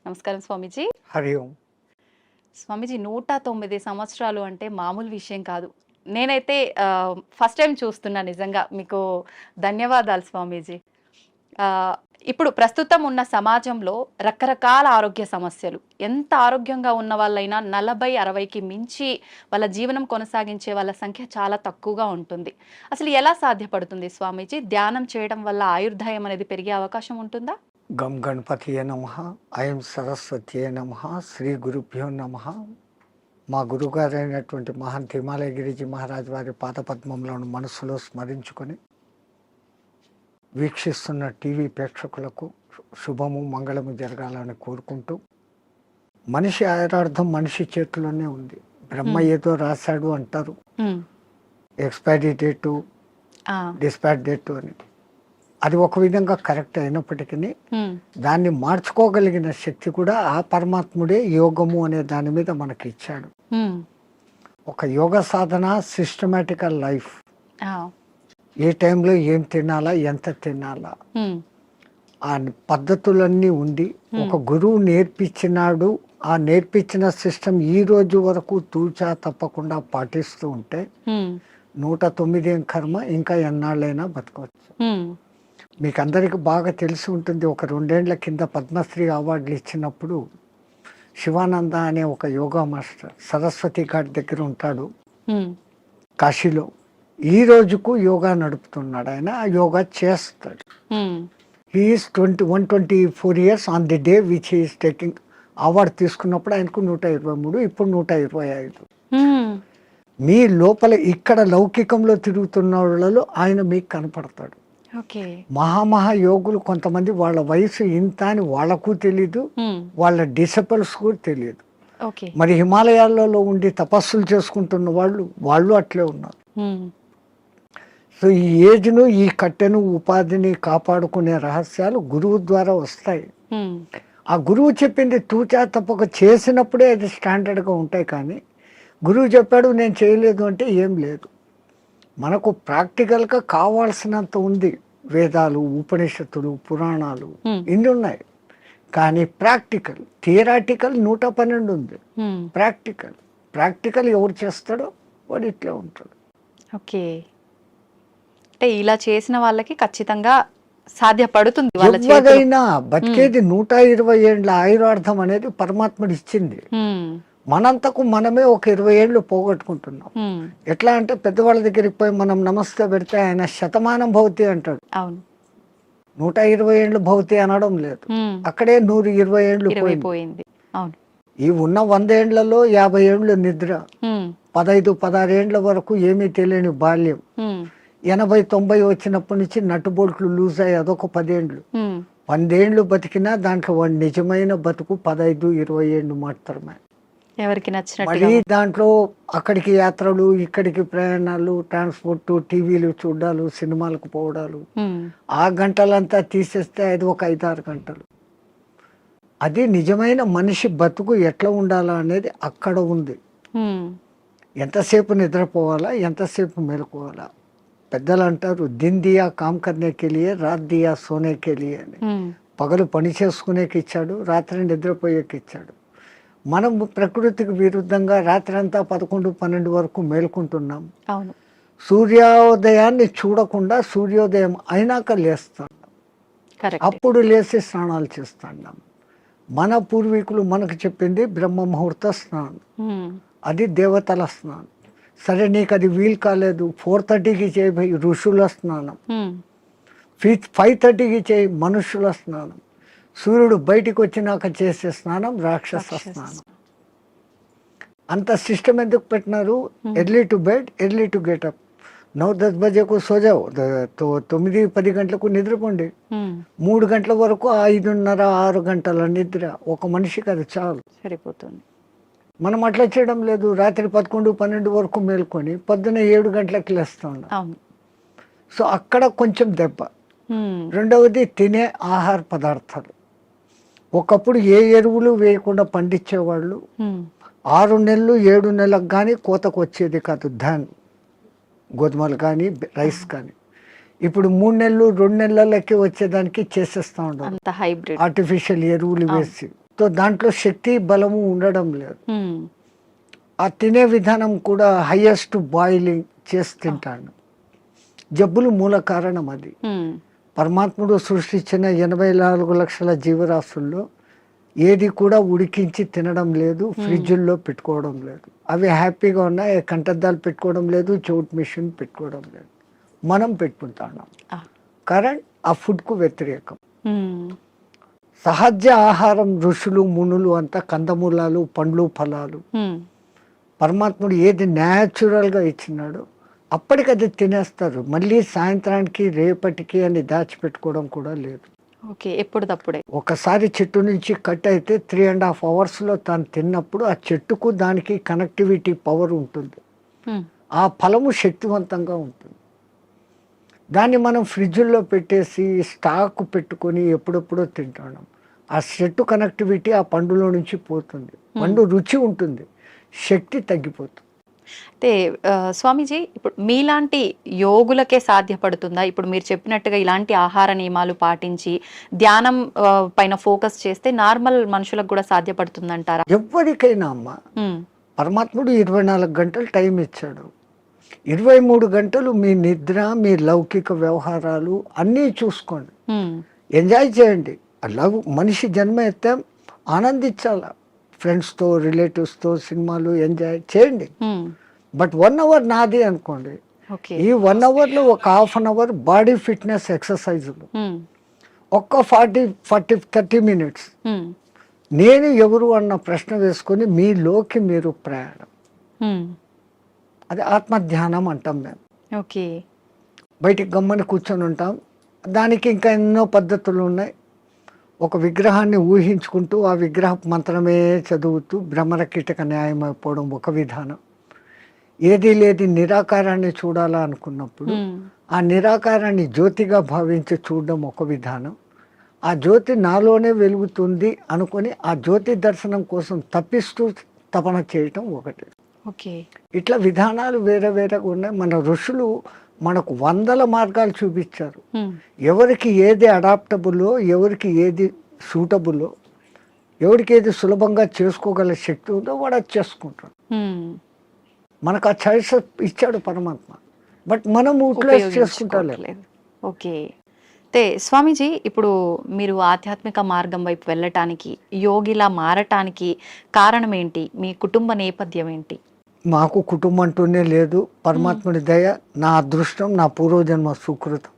నమస్కారం స్వామీజీ. హరి ఓం. స్వామీజీ 109 సంవత్సరాలు అంటే మామూలు విషయం కాదు. నేనైతే ఫస్ట్ టైం చూస్తున్నా నిజంగా. మీకు ధన్యవాదాలు స్వామీజీ. ఇప్పుడు ప్రస్తుతం ఉన్న సమాజంలో రకరకాల ఆరోగ్య సమస్యలు. ఎంత ఆరోగ్యంగా ఉన్న వాళ్ళైనా 40-60కి మించి వాళ్ళ జీవనం కొనసాగించే వాళ్ళ సంఖ్య చాలా తక్కువగా ఉంటుంది. అసలు ఎలా సాధ్యపడుతుంది స్వామీజీ? ధ్యానం చేయడం వల్ల ఆయుర్దాయం అనేది పెరిగే అవకాశం ఉంటుందా? గం గణపతియే నమః, ఐం సరస్వతియే నమః, శ్రీ గురుభ్యో నమః. మా గురుగారైనటువంటి మహంత్ హిమాలయ గిరిజీ మహారాజ్ వారి పాదపద్మంలోని మనసులో స్మరించుకొని వీక్షిస్తున్న టీవీ ప్రేక్షకులకు శుభము మంగళము జరగాలని కోరుకుంటూ, మనిషి ఆయురార్థం మనిషి చేతిలోనే ఉంది. బ్రహ్మ ఏదో రాశాడు అంటారు, ఎక్స్పైరీ డేటు, డిస్పాచ్ డేటు అని. అది ఒక విధంగా కరెక్ట్ అయినప్పటికీ దాన్ని మార్చుకోగలిగిన శక్తి కూడా ఆ పరమాత్ముడే యోగము అనే దాని మీద మనకి ఇచ్చాడు. ఒక యోగ సాధన, సిస్టమేటికల్ లైఫ్, ఏ టైంలో ఏం తినాలా, ఎంత తినాలా, ఆ పద్ధతులన్నీ ఉండి ఒక గురువు నేర్పించినాడు. ఆ నేర్పించిన సిస్టమ్ ఈ రోజు వరకు తూచా తప్పకుండా పాటిస్తూ ఉంటే 109 కర్మ ఇంకా ఎన్నాళ్ళైనా బతకవచ్చు. మీకు అందరికి బాగా తెలిసి ఉంటుంది, ఒక 2 ఏళ్ల కింద పద్మశ్రీ అవార్డులు ఇచ్చినప్పుడు శివానంద అనే ఒక యోగా మాస్టర్ సరస్వతి ఘాట్ దగ్గర ఉంటాడు కాశీలో. ఈ రోజుకు యోగా నడుపుతున్నాడు. ఆయన ఆ యోగా చేస్తాడు. He's 124 years on the day which he's taking award. తీసుకున్నప్పుడు ఆయనకు 123, ఇప్పుడు 125. మీ లోపల ఇక్కడ లౌకికంలో తిరుగుతున్న వాళ్ళలో ఆయన మీకు కనపడతాడు. మహామహా యోగులు కొంతమంది వాళ్ళ వయసు ఇంత అని వాళ్ళకు తెలీదు, వాళ్ళ డిసైపుల్స్ కూడా తెలియదు. మరి హిమాలయాలలో ఉండి తపస్సులు చేసుకుంటున్న వాళ్ళు అట్లే ఉన్నారు. సో ఈ ఏజ్ను, ఈ కట్టెను, ఉపాధిని కాపాడుకునే రహస్యాలు గురువు ద్వారా వస్తాయి. ఆ గురువు చెప్పింది తూచా తప్పక చేసినప్పుడే అది స్టాండర్డ్గా ఉంటాయి. కానీ గురువు చెప్పాడు నేను చేయలేదు అంటే ఏం లేదు. మనకు ప్రాక్టికల్గా కావాల్సినంత ఉంది. వేదాలు, ఉపనిషత్తులు, పురాణాలు ఇన్ని ఉన్నాయి. కానీ ప్రాక్టికల్, థియరాటికల్ 112 ఉంది. ప్రాక్టికల్ ఎవరు చేస్తాడో వాడు ఇట్లా ఉంటాడు. ఓకే, అంటే ఇలా చేసిన వాళ్ళకి ఖచ్చితంగా సాధ్యపడుతుంది. ఎవరైనా బతికేది 120 ఏళ్ళ ఆయురార్థం అనేది పరమాత్ముడు ఇచ్చింది. మనంతకు మనమే ఒక 20 ఏళ్ళు పోగొట్టుకుంటున్నాం. ఎట్లా అంటే పెద్దవాళ్ళ దగ్గరికి పోయి మనం నమస్తే పెడితే ఆయన శతమానం భవతి అంటాడు. 120 ఏళ్ళు భవతి అనడం లేదు. అక్కడే 120 ఏళ్ళు పోయింది. ఈ ఉన్న 100 ఏళ్లలో 50 ఏళ్ళు నిద్ర, 15-16 ఏళ్ల వరకు ఏమీ తెలియని బాల్యం, 80-90 వచ్చినప్పటి నుంచి నట్టుబోల్ట్లు లూజ్ అయ్యి అదొక 10 ఏళ్ళు. 100 ఏళ్ళు బతికినా దాంట్లో వాడి నిజమైన బతుకు 15-20 ఏళ్ళు మాత్రమే. ఎవరికి నచ్చినట్టు మళ్ళీ దాంట్లో అక్కడికి యాత్రలు, ఇక్కడికి ప్రయాణాలు, ట్రాన్స్పోర్ట్, టీవీలు చూడాలు, సినిమాలకు పోవడాలు, ఆ గంటలంతా తీసేస్తే అది ఒక 5-6 గంటలు. అది నిజమైన మనిషి బతుకు ఎట్లా ఉండాలా అనేది అక్కడ ఉంది. ఎంతసేపు నిద్రపోవాలా, ఎంతసేపు మేలుకోవాలా. పెద్దలు అంటారు దిన్ దియా కామ్ కర్నేకి లియే, రాత్ దియా సోనేకి లియే అని. పగలు పని చేసుకునేకి ఇచ్చాడు, రాత్రి నిద్రపోయేకి ఇచ్చాడు. మనం ప్రకృతికి విరుద్ధంగా రాత్రి అంతా 11-12 వరకు మేల్కుంటున్నాం. సూర్యోదయాన్ని చూడకుండా సూర్యోదయం అయినాక లేస్తాం. అప్పుడు లేచి స్నానాలు చేస్తున్నాం. మన పూర్వీకులు మనకు చెప్పింది బ్రహ్మ ముహూర్త స్నానం, అది దేవతల స్నానం. సరే నీకు అది వీలు కాలేదు, 4:30కి చేయి ఋషుల స్నానం, 5:30కి చేయి మనుషుల స్నానం, సూర్యుడు బయటికి వచ్చినాక చేసే స్నానం రాక్షస స్నానం. అంత సిస్టమ్ ఎందుకు పెట్టినారు? Early to bed, early to get up. 9-10 బజేకు సోజావు, 9-10 గంటలకు నిద్రపోండి. 3 గంటల వరకు 5:30-6 గంటల నిద్ర ఒక మనిషికి అది చాలు, సరిపోతుంది. మనం అట్లా చేయడం లేదు. రాత్రి 11-12 వరకు మేల్కొని పొద్దున్న 7 గంటలకు లేస్తా ఉన్నాం. సో అక్కడ కొంచెం దెబ్బ. రెండవది తినే ఆహార పదార్థాలు. ఒకప్పుడు ఏ ఎరువులు వేయకుండా పండించేవాళ్ళు. 6 నెలలు 7 నెలలకు కానీ కోతకు వచ్చేది కాదు ధాన్, గోధుమలు కానీ రైస్ కానీ. ఇప్పుడు 3 నెలలు 2 నెలలకి వచ్చేదానికి చేసేస్తా ఉంటారు. ఆర్టిఫిషియల్ ఎరువులు వేసి సో దాంట్లో శక్తి బలము ఉండడం లేదు. ఉమ్, ఆ తినే విధానం కూడా హైయెస్ట్ బాయిలింగ్ చేసి తింటాను. జబ్బులు మూల కారణం అది. ఉమ్, పరమాత్ముడు సృష్టించిన 84 లక్షల జీవరాశుల్లో ఏది కూడా ఉడికించి తినడం లేదు, ఫ్రిడ్జుల్లో పెట్టుకోవడం లేదు. అవి హ్యాపీగా ఉన్నాయి, కంటద్దాలు పెట్టుకోవడం లేదు, చోట్ మిషన్ పెట్టుకోవడం లేదు. మనం పెట్టుకుంటున్నాం. ఆ, కరెంట్ ఆ ఫుడ్కు వ్యతిరేకం. ఉమ్, సహజ ఆహారం ఋషులు మునులు అంతా కందమూలాలు, పండ్లు, ఫలాలు. ఉమ్, పరమాత్ముడు ఏది న్యాచురల్గా ఇచ్చినాడో అప్పటికది తినేస్తారు. మళ్ళీ సాయంత్రానికి రేపటికి అని దాచిపెట్టుకోవడం కూడా లేదు. ఓకే, ఎప్పుడు తప్పుడే. ఒకసారి చెట్టు నుంచి కట్ అయితే 3.5 అవర్స్లో తాను తిన్నప్పుడు ఆ చెట్టుకు దానికి కనెక్టివిటీ పవర్ ఉంటుంది. ఉమ్, ఆ ఫలము శక్తివంతంగా ఉంటుంది. దాన్ని మనం ఫ్రిడ్జ్లో పెట్టేసి స్టాక్ పెట్టుకొని ఎప్పుడెప్పుడో తింటున్నాం. ఆ చెట్టు కనెక్టివిటీ ఆ పండులో నుంచి పోతుంది. పండు రుచి ఉంటుంది, శక్తి తగ్గిపోతుంది. అయితే స్వామీజీ, ఇప్పుడు మీలాంటి యోగులకే సాధ్యపడుతుందా? ఇప్పుడు మీరు చెప్పినట్టుగా ఇలాంటి ఆహార నియమాలు పాటించి ధ్యానం పైన ఫోకస్ చేస్తే నార్మల్ మనుషులకు కూడా సాధ్యపడుతుందంటారా? ఎవరికైనా అమ్మ, ఉమ్, పరమాత్ముడు 24 గంటలు టైం ఇచ్చాడు. 23 గంటలు మీ నిద్ర, మీ లౌకిక వ్యవహారాలు అన్నీ చూసుకోండి, ఉమ్, ఎంజాయ్ చేయండి. అలా మనిషి జన్మ ఎత్తే ఆనందించాల. ఫ్రెండ్స్తో, రిలేటివ్స్తో సినిమాలు ఎంజాయ్ చేయండి. ఉమ్, బట్ 1 అవర్ నాది అనుకోండి. ఓకే, ఈ 1 అవర్లో ఒక half an hour body fitness ఎక్సర్సైజులు, ఉమ్, ఒక్క 30 మినిట్స్ ఉమ్, నేను ఎవరు అన్న ప్రశ్న వేసుకొని మీలోకి మీరు ప్రయాణం. ఉమ్, అది ఆత్మధ్యానం అంటాం మేము. ఓకే, బయటికి గమ్మని కూర్చొని ఉంటాం. దానికి ఇంకా ఎన్నో పద్ధతులు ఉన్నాయి. ఒక విగ్రహాన్ని ఊహించుకుంటూ ఆ విగ్రహ మంత్రమే చదువుతూ భ్రమర కీటక న్యాయం అయిపోవడం ఒక విధానం. ఏది లేది నిరాకారాన్ని చూడాలా అనుకున్నప్పుడు ఉమ్, ఆ నిరాకారాన్ని జ్యోతిగా భావించి చూడడం ఒక విధానం. ఆ జ్యోతి నాలోనే వెలుగుతుంది అనుకొని ఆ జ్యోతి దర్శనం కోసం తప్పిస్తూ తపన చేయటం ఒకటి. ఓకే, ఇట్లా విధానాలు వేరే వేరేగా ఉన్నాయి. మన ఋషులు మనకు 100 మార్గాలు చూపించారు. ఉమ్, ఎవరికి ఏది అడాప్టబుల్లో, ఎవరికి ఏది సూటబుల్లో, ఎవరికి ఏది సులభంగా చేసుకోగల శక్తి ఉందో వాడు అది చేసుకుంటాడు. ఉమ్, మనకు ఆ చాయిస్ ఇచ్చాడు పరమాత్మ. బట్ మనం యూటిలైజ్ చేసుకుంటాం. ఉపయోగించుకోవట్లేదు. ఓకే. అయితే స్వామీజీ, ఇప్పుడు మీరు ఆధ్యాత్మిక మార్గం వైపు వెళ్ళటానికి, యోగిలా మారటానికి కారణం ఏంటి? మీ కుటుంబ నేపథ్యం ఏంటి? మాకు కుటుంబం అంటూనే లేదు. పరమాత్ముడి దయ, నా అదృష్టం, నా పూర్వజన్మ సుకృతం.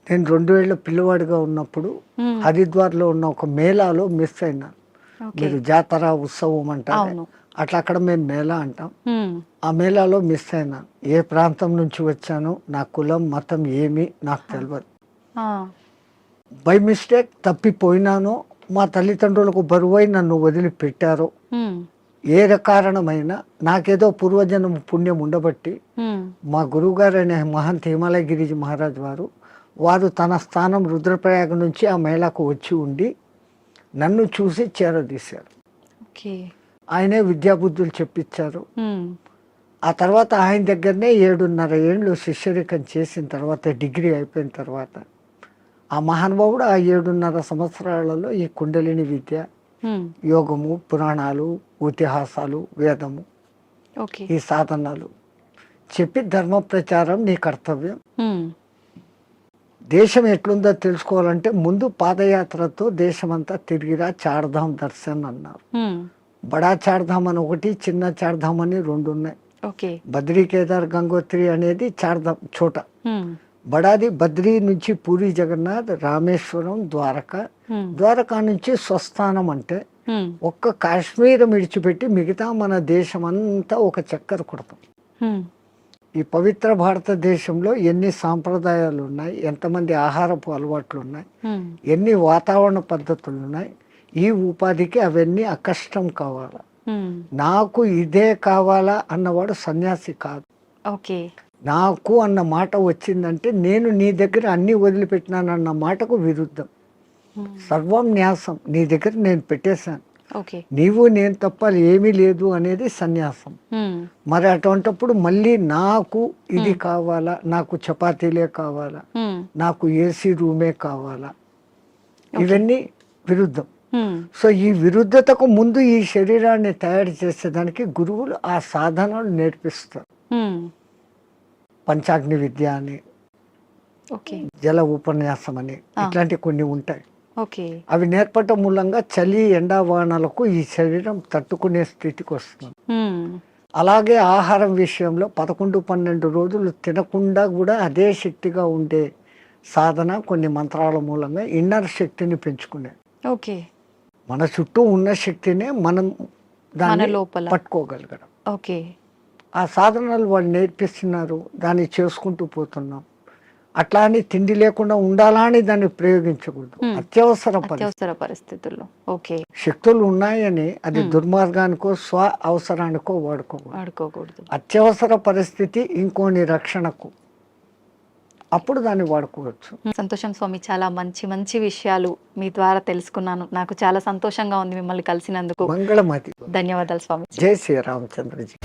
నేను 2000 పిల్లవాడిగా ఉన్నప్పుడు ఉమ్, హరిద్వార్లో ఉన్న ఒక మేళాలో మిస్ అయినాను. ఓకే, మీరు జాతర ఉత్సవం అంటారు, అవును, అట్లా అక్కడ మేము మేళా అంటాం. ఉమ్, ఆ మేళాలో మిస్ అయినాను. ఏ ప్రాంతం నుంచి వచ్చాను, నా కులం మతం ఏమి నాకు తెలియదు. ఆ, బై మిస్టేక్ తప్పిపోయినానో, మా తల్లిదండ్రులకు బరువై నన్ను వదిలిపెట్టారో, ఉమ్, ఏ కారణమైనా నాకేదో పూర్వజన్మ పుణ్యం ఉండబట్టి ఉమ్, మా గురువుగారు అనే మహంత్ హిమాలయ గిరిజీ మహారాజ్ వారు తన స్థానం రుద్రప్రయాగ నుంచి ఆ మేళాకు వచ్చి ఉండి నన్ను చూసి చేరదీశారు. ఓకే, ఆయనే విద్యాబుద్ధులు చెప్పించారు. ఉమ్, ఆ తర్వాత ఆయన దగ్గరనే 7.5 ఏళ్ళు శిష్యరికం చేసిన తర్వాత, డిగ్రీ అయిపోయిన తర్వాత ఆ మహానుభావుడు ఆ 7.5 సంవత్సరాలలో ఈ కుండలిని విద్య, ఉమ్, యోగము, పురాణాలు, ఇతిహాసాలు, వేదము, ఓకే, ఈ సాధనాలు చెప్పి ధర్మ ప్రచారం నీ కర్తవ్యం. ఉమ్, దేశం ఎట్లుందో తెలుసుకోవాలంటే ముందు పాదయాత్రతో దేశమంతా తిరిగిరా, చార్ధాం దర్శన్ అన్నారు. ఉమ్, బడా చార్ధాం అని ఒకటి, చిన్న చార్ధాం అని 2 ఉన్నాయి. ఓకే, బద్రీ, కేదార్, గంగోత్రి అనేది చార్ధాం చోట. ఉమ్, బడాది బద్రీ నుంచి పూరి జగన్నాథ్, రామేశ్వరం, ద్వారకా, ఉమ్, ద్వారకా నుంచి స్వస్థానం. అంటే ఉమ్, ఒక్క కాశ్మీర్ విడిచిపెట్టి మిగతా మన దేశం అంతా ఒక చక్కర కొడతాం. ఉమ్, ఈ పవిత్ర భారతదేశంలో ఎన్ని సాంప్రదాయాలు ఉన్నాయి, ఎంతమంది ఆహారపు అలవాట్లు ఉన్నాయి, ఉమ్, ఎన్ని వాతావరణ పద్ధతులు ఉన్నాయి. ఈ ఉపాధికి అవన్నీ అకష్టం కావాలా. ఉమ్, నాకు ఇదే కావాలా అన్నవాడు సన్యాసి కాదు. ఓకే, నాకు అన్న మాట వచ్చిందంటే నేను నీ దగ్గర అన్నీ వదిలిపెట్టినానన్న మాటకు విరుద్ధం. ఉమ్, సర్వం న్యాసం, నీ దగ్గర నేను పెట్టేశాను, ఓకే, నీవు నేను తప్ప ఏమీ లేదు అనేది సన్యాసం. ఉమ్, మరి అటువంటిప్పుడు మళ్ళీ నాకు ఇది కావాలా, నాకు చపాతీలే కావాలా, ఉమ్, నాకు ఏసీ రూమే కావాలా, ఇవన్నీ విరుద్ధం. హ్మ్. సో ఈ విరుద్ధతకు ముందు ఈ శరీరాన్ని తయారు చేసేదానికి గురువులు ఆ సాధనలు నేర్పిస్తారు. హ్మ్. పంచాగ్ని విద్య అని, ఓకే. జల ఉపన్యాసం అని, ఇట్లాంటి కొన్ని ఉంటాయి. ఓకే. అవి నేర్పటం మూలంగా చలి ఎండా వానలకు ఈ శరీరం తట్టుకునే స్థితికి వస్తుంది. హ్మ్. అలాగే ఆహారం విషయంలో 11-12 రోజులు తినకుండా కూడా అదే శక్తిగా ఉండే సాధన కొన్ని మంత్రాల మూలంగా ఇన్నర్ శక్తిని పెంచుకునే, ఓకే. మన చుట్టూ ఉన్న శక్తినే మనం మన దాన్ని లోపల. పట్టుకోగలగడం. ఓకే. ఆ సాధనలు వాళ్ళు నేర్పిస్తున్నారు, దాన్ని చేసుకుంటూ పోతున్నాం. అట్లా అని తిండి లేకుండా ఉండాలా అని దాన్ని ప్రయోగించకూడదు. అత్యవసర పరిస్థితి. అత్యవసర పరిస్థితుల్లో. ఓకే. శక్తులు ఉన్నాయని అది దుర్మార్గానికో స్వ అవసరానికో వాడుకోకూడదు. వాడుకోకూడదు. అత్యవసర పరిస్థితి ఇంకోని రక్షణకు, అప్పుడు దాన్ని వాడుకోవచ్చు. సంతోషం స్వామి, చాలా మంచి మంచి విషయాలు మీ ద్వారా తెలుసుకున్నాను. నాకు చాలా సంతోషంగా ఉంది మిమ్మల్ని కలిసినందుకు. మంగళమతి. ధన్యవాదాలు స్వామి. జై శ్రీరామచంద్రజీ.